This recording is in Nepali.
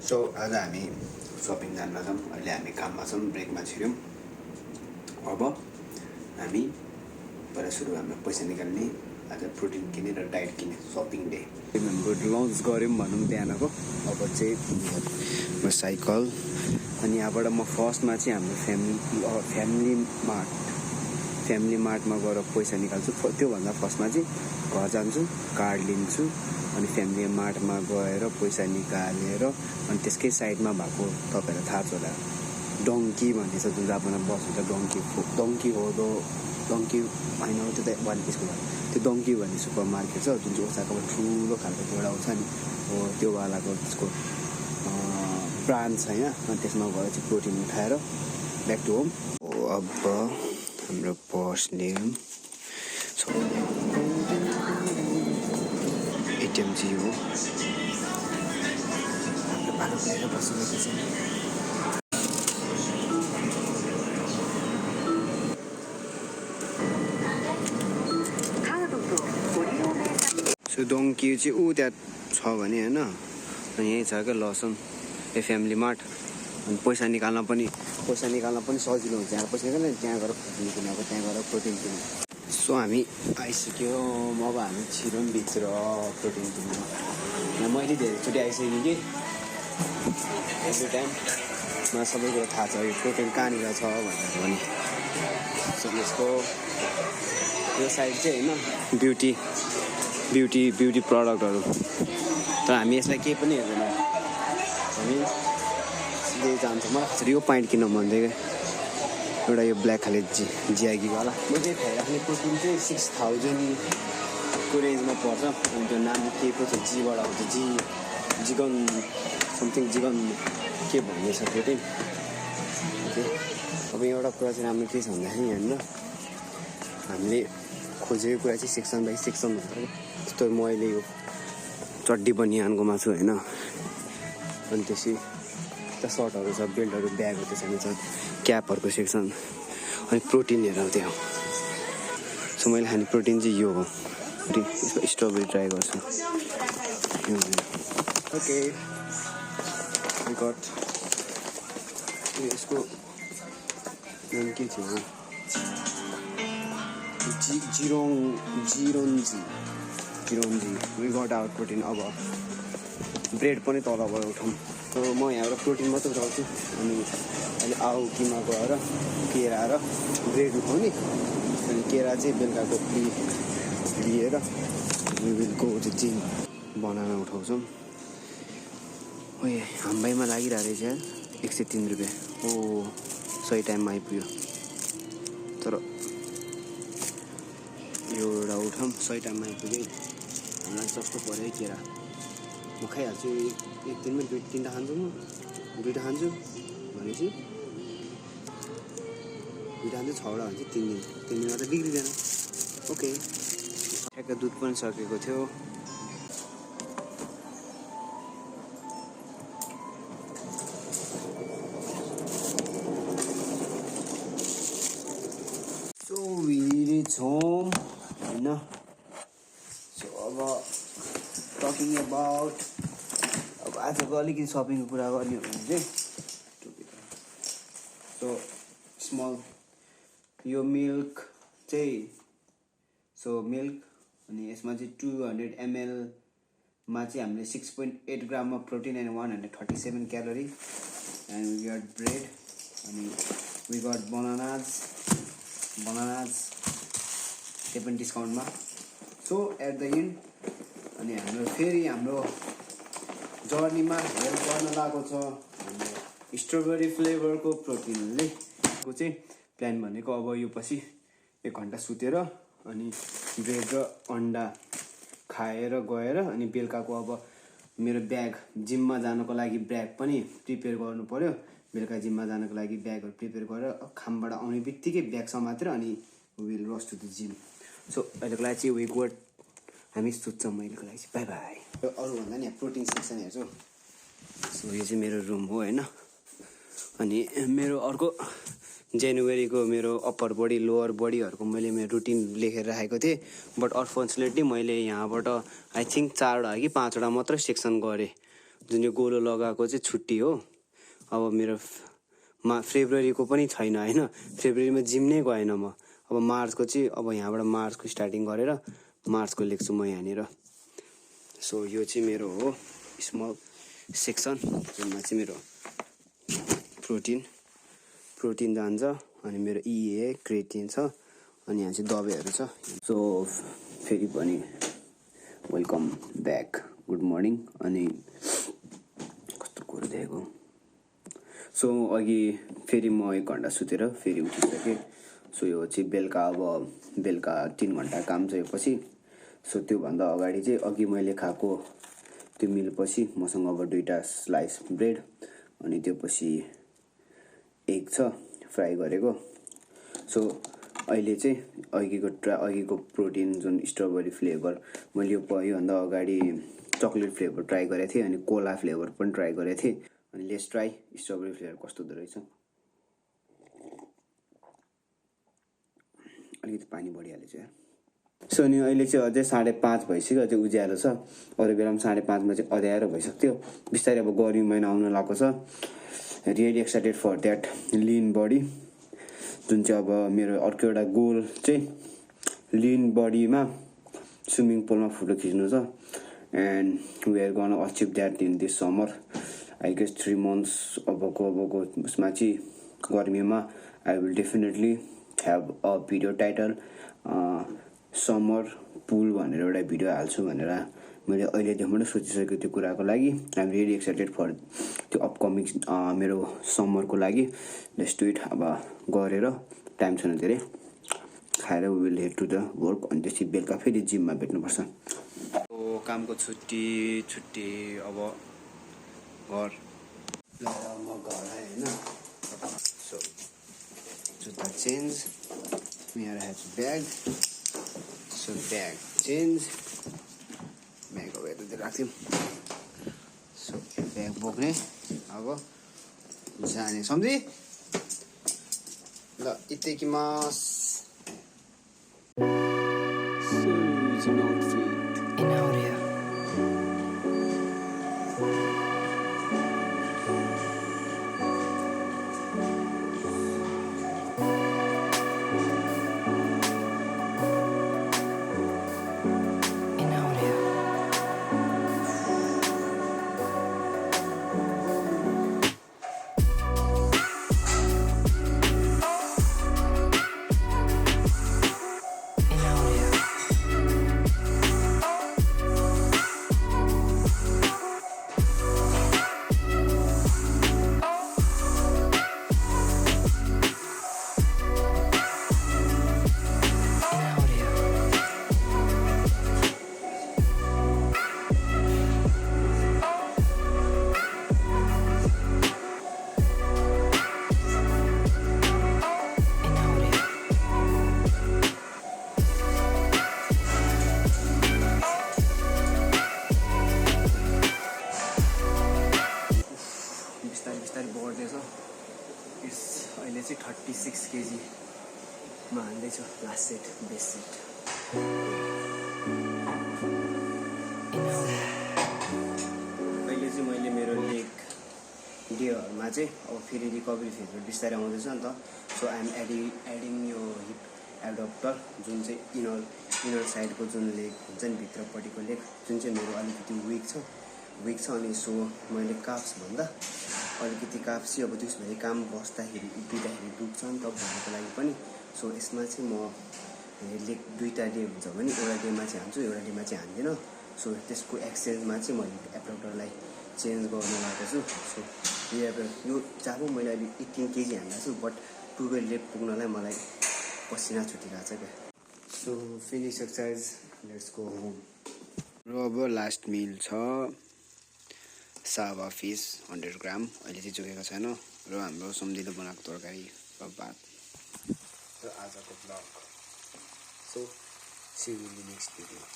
सो आज हामी सपिङ जान छौँ। अहिले हामी काममा छौँ, ब्रेकमा छिर्यौँ। अब हामी पहिला सुरु हाम्रो पैसा निकाल्ने, आज प्रोटिन किने र डाइट किने सपिङ डे। हाम्रो लन्च गऱ्यौँ भनौँ बिहानको। अब चाहिँ साइकल अनि यहाँबाट म फर्स्टमा चाहिँ हाम्रो फ्यामिली मार्टमा गएर पैसा निकाल्छु। त्योभन्दा फर्स्टमा चाहिँ घर जान्छु, कार्ड लिन्छु अनि फ्यामिली मार्टमा गएर पैसा निकालेर अनि त्यसकै साइडमा भएको तपाईँहरूलाई थाहा छ होला डङ्की भन्ने छ जुन जापानमा बस हुन्छ। डङ्की हो डङ्की होइन त्यो त वालिपिसको भयो। त्यो डङ्की भन्ने सुपर मार्केट छ जुन चाहिँ ओसाकामा ठुलो खालको एउटा आउँछ नि हो, त्यो वालाको त्यसको ब्रान्च होइन। अनि त्यसमा गएर चाहिँ प्रोटिन उठाएर ब्याक टु होम। अब हाम्रो पर्स लियौँ। एटिएम चाहिँ हो हाम्रो पालो लिएर बसिरहेको छ। सो डोङ्की चाहिँ ऊ त्यहाँ छ भने होइन, अनि यहीँ छ क्या लसन फ्यामिली मार्ट। अनि पैसा निकाल्न पनि सजिलो हुन्छ। यहाँ पैसा निकाल्ने त्यहाँ गएर प्रोटिन किने, अब त्यहाँ गएर प्रोटिन किने। सो हामी आइसक्यौँ। अब हामी छिरौँ भित्र प्रोटिन किन्नु। यहाँ मैले धेरैचोटि आइसकेँ कि एभ्री टाइम मलाई सबै कुरो थाहा छ यो प्रोटिन कहाँनिर छ भनेर पनि। सो यसको यो साइड चाहिँ होइन ब्युटी प्रडक्टहरू, तर हामी यसलाई केही पनि हेर्दैन। हामी सिधै जान्छौँ। मलाई खास यो पाइन्ट किन्न मन थियो क्या, एउटा यो ब्ल्याक खाले जिआइगीको होला। म चाहिँ खाइराख्ने प्रोटिन चाहिँ 6000 को रेन्जमा पर्छ। अनि त्यो नाम के पो छ, जीबाट आउँछ, जिगन के भन्ने छ प्रोटिन। अब एउटा कुरा चाहिँ राम्रो के छ भन्दाखेरि यहाँनिर हामीले खोजेको कुरा चाहिँ सेक्सन बाई सेक्सन हुन्छ क्या। जस्तो मैले यो चड्डी बनियानको छु होइन, अनि त्यसै त्यहाँ सर्टहरू छ, बेल्टहरू, ब्यागहरू त्यसमा छ, क्यापहरूको सेक्सन, अनि प्रोटिन हेरेर त्यहाँ। सो मैले खाने प्रोटिन चाहिँ यो हो। यसको स्ट्रबेरी ट्राई गर्छु। ओके यसको नाम के थियो, जिरोन्जी वी गट आवर प्रोटिन। अब ब्रेड पनि तलबाट उठाउँ। सो म यहाँबाट प्रोटिन मात्रै उठाउँछु। अनि अहिले आउकीमा गएर केरा र ब्रेड उठाउने, अनि केरा चाहिँ बेलुकाको लिएर विलको चाहिँ जिम बनाना उठाउँछौँ। ओ हाम्बैमा लागिरहेको रहेछ 103 रुपियाँ। ओ सही टाइममा आइपुग्यो। तर यो एउटा उठाउँ, सही टाइममा आइपुग्यो। हामीलाई सस्तो पऱ्यो है केरा। म खाइहाल्छु एक दिनमा 2-3टा खान्छु। म 2टा खान्छु भनेपछि 2टा खान्छु, 6वटा हुन्छ 3 दिनमा त बिग्रिँदैन। ओके ठ्याक्क दुध पनि सकेको थियो। सो भिडी छौँ होइन। सो अब टकिङ अबाउट अब आजको अलिकति सपिङको कुरा गर्ने हो भने चाहिँ सो स्मल यो मिल्क चाहिँ मिल्क, अनि यसमा चाहिँ 200 ml मा चाहिँ हामीले 6.8 ग्राममा protein and 137 calorie. And we got bread, अनि वी गट बनानाज त्यो पनि डिस्काउन्टमा। सो एट द एन्ड अनि हाम्रो जर्नीमा हेल्प गर्न लागेको छ हाम्रो स्ट्रबेरी फ्लेभरको प्रोटिनले को चाहिँ प्लान भनेको। अब यो पछि 1 घन्टा सुतेर अनि ब्रेड र अन्डा खाएर गएर अनि बेलुकाको अब मेरो ब्याग जिममा जानको लागि ब्याग पनि प्रिपेयर गर्नु पर्यो। बेलुका जिममा जानको लागि ब्यागहरू प्रिपेयर गरेर खामबाट आउने बित्तिकै ब्याग समातेर अनि विल रस टु द जिम। सो अहिलेको लागि चाहिँ हामी सुत्छौँ। अहिलेको लागि चाहिँ बाई बाई। अरूभन्दा नि प्रोटिन सेक्सन हेर्छु। सो यो चाहिँ मेरो रुम हो होइन। अनि मेरो अर्को जनवरीको मेरो अप्पर बडी लोवर बडीहरूको मैले मेरो रुटिन लेखेर राखेको थिएँ। बट अनफर्चुनेटली मैले यहाँबाट आई थिङ्क 4वटा कि 5वटा मात्रै सेक्सन गरेँ। जुन यो गोलो लगाएको चाहिँ छुट्टी हो। अब मेरो फेब्रुअरीको पनि छैन होइन, फेब्रुअरीमा जिम नै गएन म। अब मार्चको चाहिँ अब यहाँबाट मार्चको स्टार्टिङ गरेर मार्चको लेख्छु म यहाँनिर। सो यो चाहिँ मेरो हो स्मल सेक्सन जुनमा चाहिँ मेरो प्रोटिन जान्छ अनि मेरो EA क्रिएटिन छ अनि यहाँ चाहिँ दबाईहरू छ। सो फेरि पनि वेलकम ब्याक, गुड मर्निङ। अनि कस्तो कुरो देखेको। सो अघि फेरि म 1 घन्टा सुतेर फेरि उठिसकेँ। सो यो चाहिँ बेलुका 3 घन्टा काम चाहिएपछि। सो त्योभन्दा अगाडि चाहिँ अघि मैले खाएको त्यो मिलपछि मसँग अब 2टा स्लाइस ब्रेड अनि त्यो पछि एग छ फ्राई गरेको। सो अहिले चाहिँ अघिको प्रोटिन जुन स्ट्रबेरी फ्लेभर मैले योभन्दा अगाडि चक्लेट फ्लेभर ट्राई गरेको थिएँ अनि कोला फ्लेभर पनि ट्राई गरेको थिएँ। अनि लेट्स ट्राई स्ट्रबेरी फ्लेभर कस्तो हुँदो रहेछ। अलिकति पानी बढिहालेछ यार। सो अनि अहिले चाहिँ अझै 5:30 भइसक्यो, अझै उज्यालो छ। अरू बेलामा 5:30मा चाहिँ अँध्यारो भइसक्थ्यो। बिस्तारै अब गर्मी महिना आउन लागेको छ। रियली एक्साइटेड फर द्याट लिन बडी, जुन चाहिँ अब मेरो अर्को एउटा गोल चाहिँ लिन बडीमा स्विमिङ पुलमा फोटो खिच्नु छ। And we are gonna achieve that in this summer. I guess 3 months अबको उसमा चाहिँ गर्मीमा I will definitely have a video title summer pool भनेर एउटा भिडियो हाल्छु भनेर मैले अहिलेदेखिबाट सोचिसकेको त्यो कुराको लागि। I am really excited for त्यो अपकमिङ मेरो समरको लागि। Let's do it. अब गरेर टाइम छैन धेरै, खाएर will head to the work अनि त्यसपछि बेलुका फेरि जिममा भेट्नुपर्छ। कामको छुट्टी अब घर म घर आएँ होइन। सो जुत्ता चेन्ज, मेरो has bag, so bag change, bag अब यतातिर राख्थ्यौँ। सो ब्याग बोक्ने अब जाने सम्झी ल इत्तेकिमास। अहिले चाहिँ 36 kgमा हाल्दैछु लास्ट सेट बेस्ट सेट। अहिले चाहिँ मैले मेरो लेग डेहरूमा चाहिँ अब फेरि रिकभरी फेजमा बिस्तारै आउँदैछ नि त। सो आइ एम एडिङ यो हिप एडप्टर जुन चाहिँ इनर साइडको जुन लेग हुन्छ नि भित्रपट्टिको लेग जुन चाहिँ मेरो अलिकति विक छ अनि सो मैले काप्स भन्दा अलिकति काप्स चाहिँ अब त्यसभरि काम बस्दाखेरि उभिँदाखेरि दुख्छ नि त भन्नुको लागि पनि। सो यसमा चाहिँ म लेग 2टा डे हुन्छ भने एउटा डेमा चाहिँ हान्छु एउटा डेमा चाहिँ हान्दिनँ। सो त्यसको एक्सचेन्जमा चाहिँ मैले एब्डक्टरलाई चेन्ज गर्न लागेको छु। सो यो जब मैले अहिले 18 kg हान्दा छु बट 12 लेग पुग्नलाई मलाई पसिना छुटिरहेको छ क्या। So finish exercise, let's go home. र अब लास्ट मिल छ सावा फिस 100 ग्राम, अहिले चाहिँ जोगेको छैन, र हाम्रो सम्झिलो बनाएको तरकारी र भात र आजको blog. So see you in the next video.